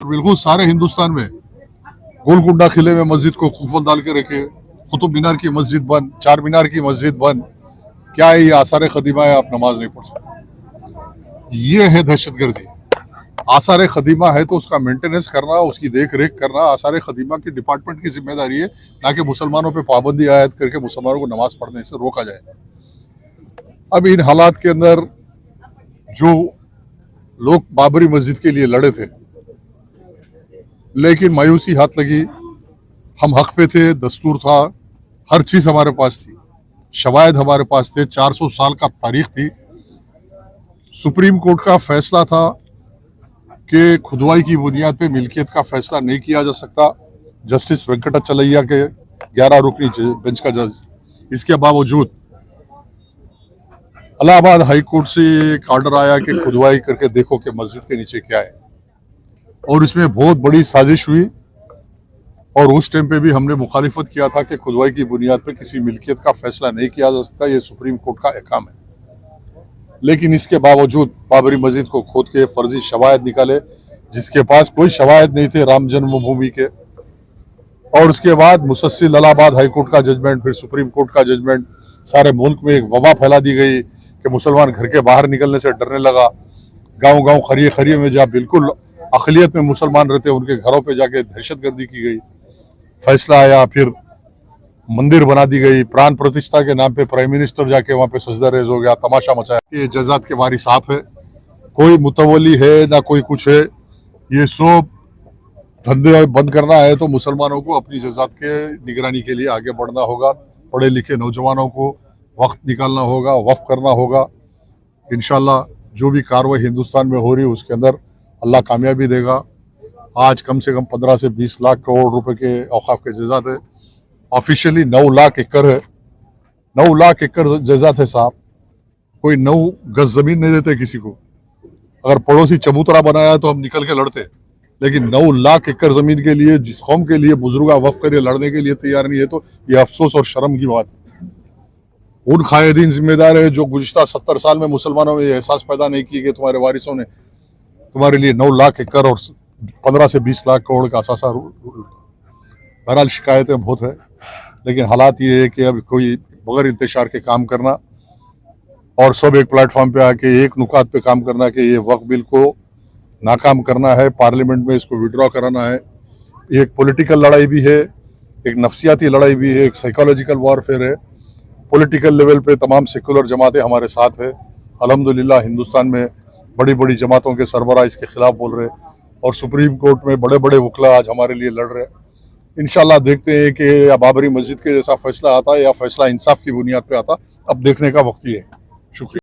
बिल्कुल सारे हिंदुस्तान में गोलकुंडा किले में मस्जिद को कुफल डाल के रखे, कुतुब मीनार की मस्जिद बंद, चार मीनार की मस्जिद बंद। क्या है ये आसार खदीमा है? आप नमाज नहीं पढ़ सकते। ये है दहशतगर्दी। आसार खदीमा है तो उसका मेंटेनेंस करना, उसकी देख रेख करना आसार खदीमा की डिपार्टमेंट की जिम्मेदारी है, ना कि मुसलमानों पे पाबंदी आयद करके मुसलमानों को नमाज पढ़ने से रोका जाए। अब इन हालात के अंदर जो लोग बाबरी मस्जिद के लिए लड़े थे, लेकिन मायूसी हाथ लगी। हम हक पे थे, दस्तूर था, हर चीज हमारे पास थी, शवायद हमारे पास थे, 400 साल का तारीख थी। सुप्रीम कोर्ट का फैसला था कि खुदवाई की बुनियाद पे मिल्कियत का फैसला नहीं किया जा सकता, जस्टिस वेंकटाचलैया के 11 रुकनी बेंच का जज। इसके बावजूद इलाहाबाद हाई कोर्ट से एक ऑर्डर आया कि खुदवाई करके देखो कि मस्जिद के नीचे क्या है, और इसमें बहुत बड़ी साजिश हुई। और उस टाइम पे भी हमने मुखालिफत किया था कि खुदवाई की बुनियाद पे किसी मिल्कियत का फैसला नहीं किया जा सकता, ये सुप्रीम कोर्ट का अहकाम है। लेकिन इसके बावजूद बाबरी मस्जिद को खोद के फर्जी शवायद निकाले, जिसके पास कोई शवायद नहीं थे राम जन्मभूमि के। और उसके बाद मुसलसल इलाहाबाद हाई कोर्ट का जजमेंट, फिर सुप्रीम कोर्ट का जजमेंट, सारे मुल्क में एक वबा फैला दी गई कि मुसलमान घर के बाहर निकलने से डरने लगा। गाँव गाँव खरिए खरिए में जहाँ बिल्कुल अकलियत में मुसलमान रहते, उनके घरों पर जाके दहशतगर्दी की गई। फैसला आया, फिर मंदिर बना दी गई, प्राण प्रतिष्ठा के नाम पे प्राइम मिनिस्टर जाके वहां पे सजदा रेज हो गया, तमाशा मचाया। ये जजात के वारिस आप है, कोई मुतवली है ना कोई कुछ है। ये सब धंधे बंद करना है तो मुसलमानों को अपनी जजात के निगरानी के लिए आगे बढ़ना होगा। पढ़े लिखे नौजवानों को वक्त निकालना होगा, वक्फ करना होगा। इंशाल्लाह जो भी कार्रवाई हिंदुस्तान में हो रही है उसके अंदर अल्लाह कामयाबी देगा। आज कम से कम 15 से 20 लाख करोड़ रुपए के औकाफ के जजात है। ऑफिशियली 9 लाख एकड़ है, 9 लाख एकड़ जजात है साहब। कोई 9 गज जमीन नहीं देते किसी को। अगर पड़ोसी चबूतरा बनाया तो हम निकल के लड़ते, लेकिन 9 लाख एकड़ जमीन के लिए, जिस कौम के लिए बुजुर्ग वफ करे, लड़ने के लिए तैयार नहीं है, तो ये अफसोस और शर्म की बात है। उन कायदीन जिम्मेदार है जो गुज़िश्ता 70 साल में मुसलमानों में एहसास पैदा नहीं किए कि तुम्हारे वारिसों ने तुम्हारे लिए 9 लाख एकड़ और 15 से 20 लाख करोड़ का असासा। बहरहाल शिकायतें बहुत है, लेकिन हालात ये है कि अब कोई बगैर इंतशार के काम करना और सब एक प्लेटफॉर्म पे आके एक नुकात पे काम करना कि ये वक्फ बिल को नाकाम करना है, पार्लियामेंट में इसको विड्रॉ कराना है। एक पॉलिटिकल लड़ाई भी है, एक नफ्सियाती लड़ाई भी है, एक साइकोलॉजिकल वॉरफेयर है। पॉलिटिकल लेवल पे तमाम सेकुलर जमातें हमारे साथ है। अल्हम्दुलिल्लाह हिंदुस्तान में बड़ी बड़ी जमातों के सरबराह इसके खिलाफ बोल रहे, और सुप्रीम कोर्ट में बड़े बड़े वकला आज हमारे लिए लड़ रहे। इंशाल्लाह देखते हैं कि बाबरी मस्जिद के जैसा फैसला आता है या फैसला इंसाफ की बुनियाद पे आता, अब देखने का वक्त ही है। शुक्रिया।